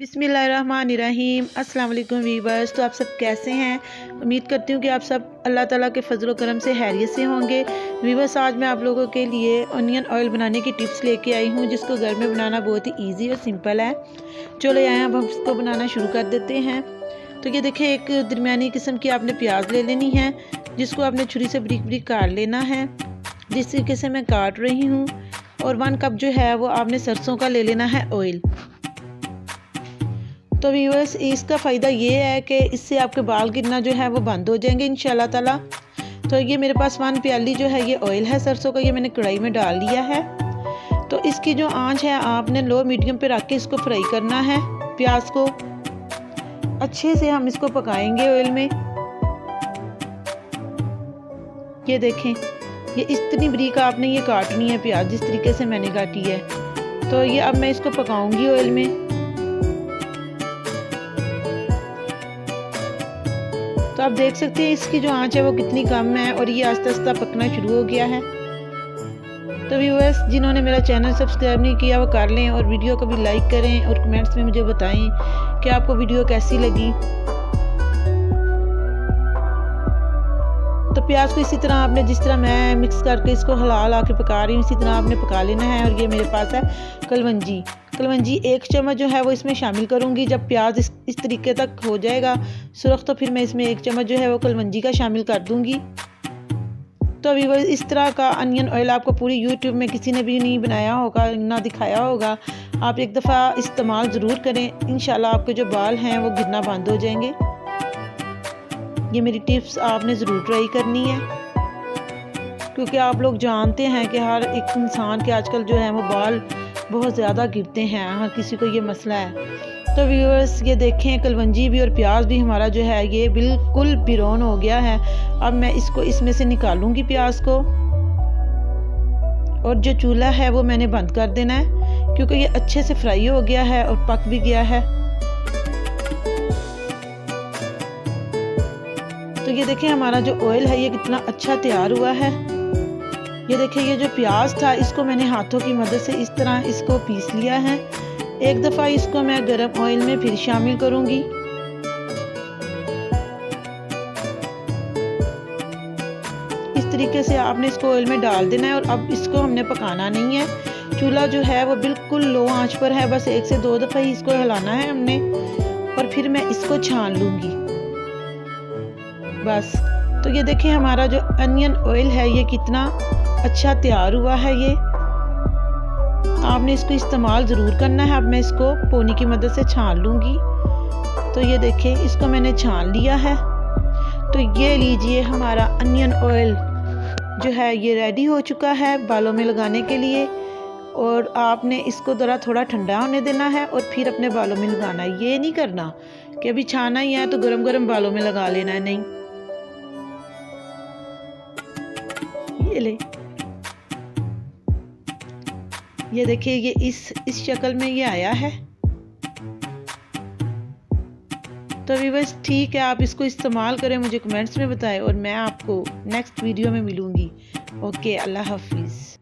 बिस्मिल्लाहिर्रहमानिर्रहीम। अस्सलाम वालेकुम वीवर्स। तो आप सब कैसे हैं? उम्मीद करती हूँ कि आप सब अल्लाह ताला के फजल करम से खैरियत से होंगे। वीवर्स, आज मैं आप लोगों के लिए ऑनियन ऑयल बनाने की टिप्स लेके आई हूँ, जिसको घर में बनाना बहुत ही ईजी और सिंपल है। चलो आए अब हम इसको बनाना शुरू कर देते हैं। तो ये देखिए, एक दरमियानी किस्म की आपने प्याज ले लेनी है, जिसको आपने छुरी से बारीक बारीक काट लेना है, जिस तरीके से मैं काट रही हूँ। और 1 कप जो है वो आपने सरसों का ले लेना है ऑयल। तो व्यूअर्स, इसका फ़ायदा ये है कि इससे आपके बाल गिरना जो है वो बंद हो जाएंगे इंशाल्लाह ताला। तो ये मेरे पास 1 प्याली जो है ये ऑयल है सरसों का, ये मैंने कढ़ाई में डाल लिया है। तो इसकी जो आंच है आपने लो मीडियम पे रख के इसको फ्राई करना है। प्याज को अच्छे से हम इसको पकाएंगे ऑयल में। ये देखें, ये इतनी बारीक आपने ये काटनी है प्याज, जिस तरीके से मैंने काटी है। तो ये अब मैं इसको पकाऊंगी ऑयल में। तो आप देख सकते हैं इसकी जो आंच है वो कितनी कम है और ये आस्ता आस्ता पकना शुरू हो गया है। तो व्यूअर्स, जिन्होंने मेरा चैनल सब्सक्राइब नहीं किया वो कर लें और वीडियो को भी लाइक करें और कमेंट्स में मुझे बताएं कि आपको वीडियो कैसी लगी। तो प्याज को इसी तरह आपने, जिस तरह मैं मिक्स करके इसको हिला हिला के पका रही हूँ, इसी तरह आपने पका लेना है। और ये मेरे पास है कलवंजी 1 चम्मच जो है वो इसमें शामिल करूँगी। जब प्याज इस तरीके तक हो जाएगा सुरख, तो फिर मैं इसमें 1 चम्मच जो है वो कलवंजी का शामिल कर दूँगी। तो अभी वो इस तरह का अनियन ऑयल आपको पूरी यूट्यूब में किसी ने भी नहीं बनाया होगा, ना दिखाया होगा। आप एक दफ़ा इस्तेमाल ज़रूर करें, इंशाल्लाह आपके जो बाल हैं वो गिरना बंद हो जाएंगे। ये मेरी टिप्स आपने ज़रूर ट्राई करनी है, क्योंकि आप लोग जानते हैं कि हर एक इंसान के आजकल जो है वो बाल बहुत ज़्यादा गिरते हैं, हर किसी को ये मसला है। तो व्यूअर्स, ये देखें, कलवंजी भी और प्याज भी हमारा जो है ये बिल्कुल ब्राउन हो गया है। अब मैं इसको इसमें से निकालूंगी प्याज को, और जो चूल्हा है वो मैंने बंद कर देना है, क्योंकि ये अच्छे से फ्राई हो गया है और पक भी गया है। तो ये देखें, हमारा जो ऑयल है ये कितना अच्छा तैयार हुआ है। ये देखिए, ये जो प्याज था इसको मैंने हाथों की मदद से इस तरह इसको पीस लिया है। एक दफ़ा इसको मैं गरम ऑयल में फिर शामिल करूंगी। इस तरीके से आपने इसको ऑयल में डाल देना है और अब इसको हमने पकाना नहीं है। चूल्हा जो है वो बिल्कुल लो आंच पर है, बस 1 से 2 दफ़ा ही इसको हिलाना है हमने, और फिर मैं इसको छान लूँगी बस। तो ये देखें, हमारा जो अनियन ऑयल है ये कितना अच्छा तैयार हुआ है। ये आपने इसको इस्तेमाल ज़रूर करना है। अब मैं इसको पोनी की मदद से छान लूँगी। तो ये देखें, इसको मैंने छान लिया है। तो ये लीजिए, हमारा अनियन ऑयल जो है ये रेडी हो चुका है बालों में लगाने के लिए। और आपने इसको ज़रा थोड़ा ठंडा होने देना है और फिर अपने बालों में लगाना है। ये नहीं करना कि अभी छाना ही है तो गरम गरम बालों में लगा लेना है, नहीं। ये ले, ये देखिए, ये इस शक्ल में ये आया है। तो अभी बस ठीक है, आप इसको इस्तेमाल करें, मुझे कमेंट्स में बताएं और मैं आपको नेक्स्ट वीडियो में मिलूंगी। ओके, अल्लाह हाफिज़।